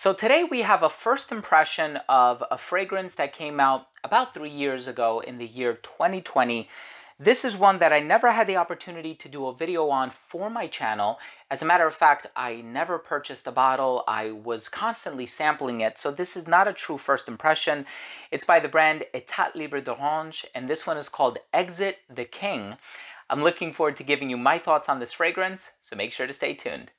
So today we have a first impression of a fragrance that came out about 3 years ago in the year 2020. This is one that I never had the opportunity to do a video on for my channel. As a matter of fact, I never purchased a bottle. I was constantly sampling it, so this is not a true first impression. It's by the brand Etat Libre d'Orange, and this one is called Exit the King. I'm looking forward to giving you my thoughts on this fragrance, so make sure to stay tuned.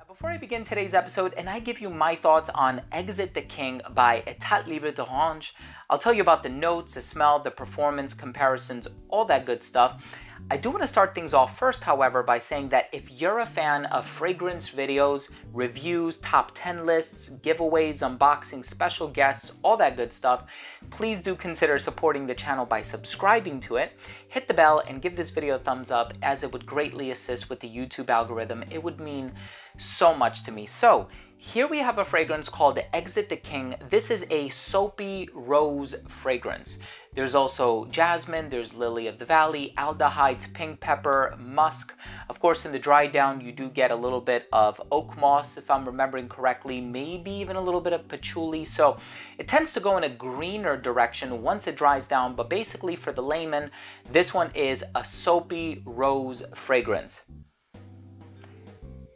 Before I begin today's episode and I give you my thoughts on Exit the King by Etat Libre d'Orange, I'll tell you about the notes, the smell, the performance, comparisons, all that good stuff. I do want to start things off first, however, by saying that if you're a fan of fragrance videos, reviews, top 10 lists, giveaways, unboxing, special guests, all that good stuff, please do consider supporting the channel by subscribing to it. Hit the bell and give this video a thumbs up, as it would greatly assist with the YouTube algorithm. It would mean so much to me. So here we have a fragrance called Exit the King. This is a soapy rose fragrance. There's also jasmine, there's lily of the valley, aldehydes, pink pepper, musk. Of course, in the dry down, you do get a little bit of oak moss, if I'm remembering correctly, maybe even a little bit of patchouli. So it tends to go in a greener direction once it dries down. But basically, for the layman, this one is a soapy rose fragrance.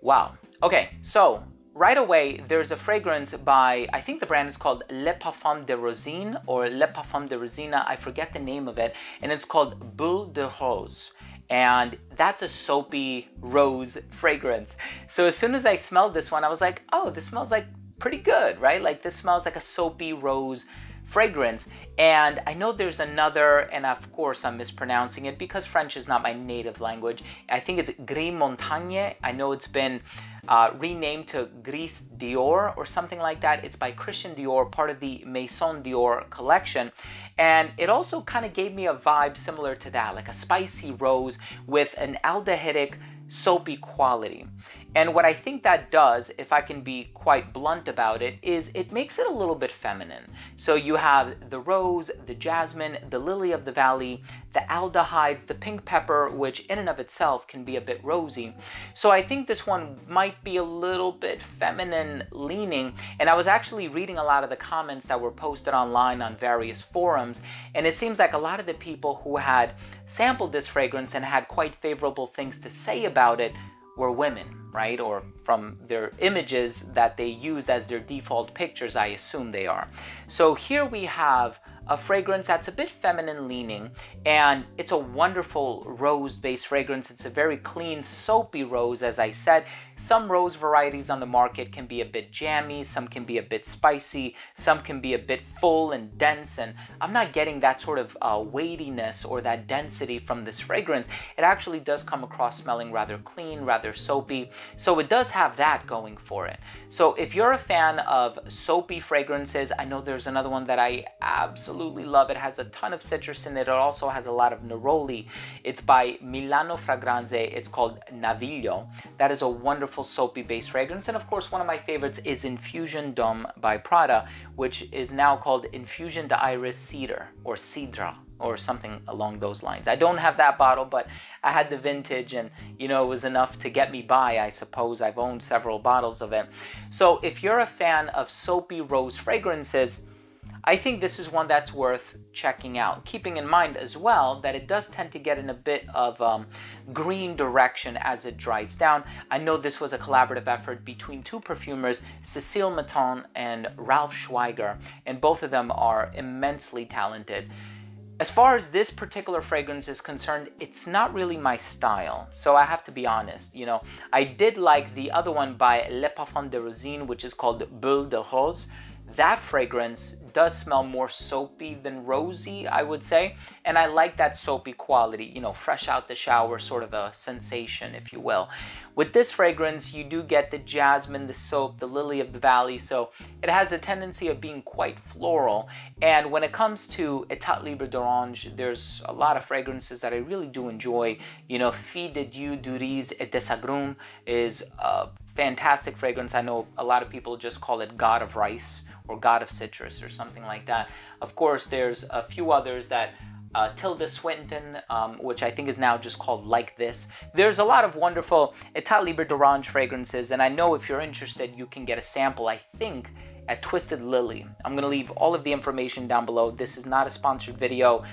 Wow. Okay, so right away, there's a fragrance by, I think the brand is called Le Parfum de Rosine or Le Parfum de Rosina. I forget the name of it. And it's called Boule de Rose. And that's a soapy rose fragrance. So as soon as I smelled this one, I was like, oh, this smells like pretty good, right? Like this smells like a soapy rose fragrance. And I know there's another, and of course I'm mispronouncing it because French is not my native language. I think it's Gris Montagne. I know it's been renamed to Gris Dior or something like that. It's by Christian Dior, part of the Maison Dior collection. And it also kind of gave me a vibe similar to that, like a spicy rose with an aldehydic soapy quality. And what I think that does, if I can be quite blunt about it, is it makes it a little bit feminine. So you have the rose, the jasmine, the lily of the valley, the aldehydes, the pink pepper, which in and of itself can be a bit rosy. So I think this one might be a little bit feminine leaning. And I was actually reading a lot of the comments that were posted online on various forums. And it seems like a lot of the people who had sampled this fragrance and had quite favorable things to say about it were women, right? Or from their images that they use as their default pictures, I assume they are. So here we have a fragrance that's a bit feminine leaning, and it's a wonderful rose-based fragrance. It's a very clean, soapy rose, as I said. Some rose varieties on the market can be a bit jammy, some can be a bit spicy, some can be a bit full and dense, and I'm not getting that sort of weightiness or that density from this fragrance. It actually does come across smelling rather clean, rather soapy, so it does have that going for it. So if you're a fan of soapy fragrances, I know there's another one that I absolutely love. It has a ton of citrus in it. It also has a lot of neroli. It's by Milano Fragranze. It's called Naviglio. That is a wonderful soapy based fragrance. And of course, one of my favorites is Infusion D'Homme by Prada, which is now called Infusion d'Iris Cedar or Cidra, or something along those lines. I don't have that bottle, but I had the vintage, and you know, it was enough to get me by, I suppose. I've owned several bottles of it. So if you're a fan of soapy rose fragrances, I think this is one that's worth checking out, keeping in mind as well that it does tend to get in a bit of green direction as it dries down. I know this was a collaborative effort between two perfumers, Cécile Maton and Ralph Schweiger, and both of them are immensely talented. As far as this particular fragrance is concerned, it's not really my style, so I have to be honest. You know, I did like the other one by Le Parfum de Rosine, which is called Boule de Rose. That fragrance does smell more soapy than rosy, I would say. And I like that soapy quality, you know, fresh out the shower sort of a sensation, if you will. With this fragrance, you do get the jasmine, the soap, the lily of the valley. So it has a tendency of being quite floral. And when it comes to Etat Libre d'Orange, there's a lot of fragrances that I really do enjoy. You know, Fille de Dieu du Riz et des Agrumes is a fantastic fragrance. I know a lot of people just call it God of Rice or God of Citrus or something like that. Of course, there's a few others that Tilda Swinton, which I think is now just called Like This. There's a lot of wonderful Etat Libre d'Orange fragrances, and I know if you're interested, you can get a sample, I think, at Twisted Lily. I'm going to leave all of the information down below. This is not a sponsored video.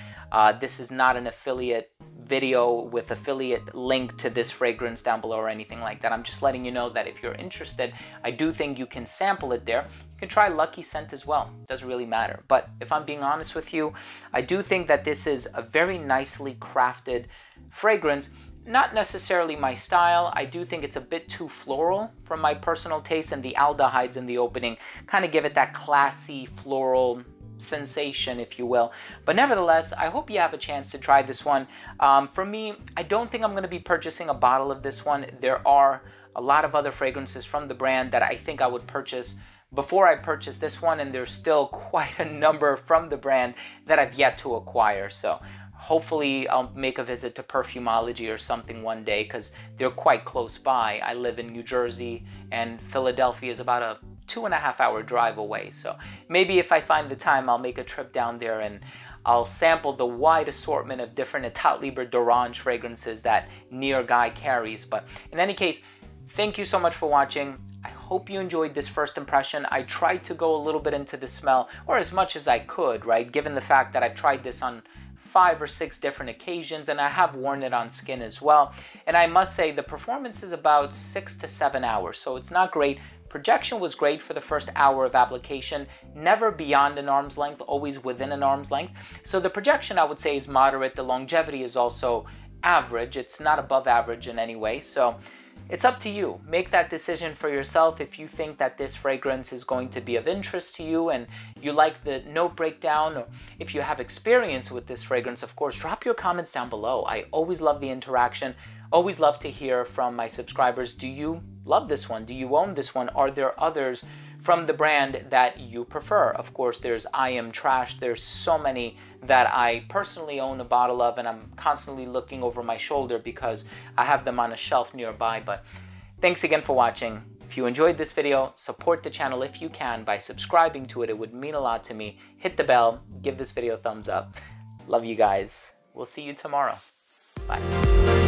This is not an affiliate video with affiliate link to this fragrance down below or anything like that. I'm just letting you know that if you're interested, I do think you can sample it there. You can try Lucky Scent as well. Doesn't really matter. But if I'm being honest with you, I do think that this is a very nicely crafted fragrance. Not necessarily my style. I do think it's a bit too floral from my personal taste, and the aldehydes in the opening kind of give it that classy floral sensation, if you will. But nevertheless, I hope you have a chance to try this one. For me, I don't think I'm going to be purchasing a bottle of this one. There are a lot of other fragrances from the brand that I think I would purchase before I purchase this one, and there's still quite a number from the brand that I've yet to acquire. So hopefully I'll make a visit to Perfumology or something one day, because they're quite close by. I live in New Jersey, and Philadelphia is about a 2.5-hour drive away. So maybe if I find the time, I'll make a trip down there and I'll sample the wide assortment of different Etat Libre d'Orange fragrances that Near Guy carries. But in any case, thank you so much for watching. I hope you enjoyed this first impression. I tried to go a little bit into the smell, or as much as I could, right? Given the fact that I've tried this on 5 or 6 different occasions, and I have worn it on skin as well. And I must say the performance is about 6 to 7 hours, so it's not great. Projection was great for the first hour of application, never beyond an arm's length, always within an arm's length. So the projection, I would say, is moderate. The longevity is also average. It's not above average in any way. So it's up to you. Make that decision for yourself. If you think that this fragrance is going to be of interest to you and you like the note breakdown, or if you have experience with this fragrance, of course, drop your comments down below. I always love the interaction. Always love to hear from my subscribers. Do you love this one? Do you own this one? Are there others from the brand that you prefer? Of course, there's I Am Trash. There's so many that I personally own a bottle of, and I'm constantly looking over my shoulder because I have them on a shelf nearby. But thanks again for watching. If you enjoyed this video, support the channel if you can by subscribing to it. It would mean a lot to me. Hit the bell. Give this video a thumbs up. Love you guys. We'll see you tomorrow. Bye.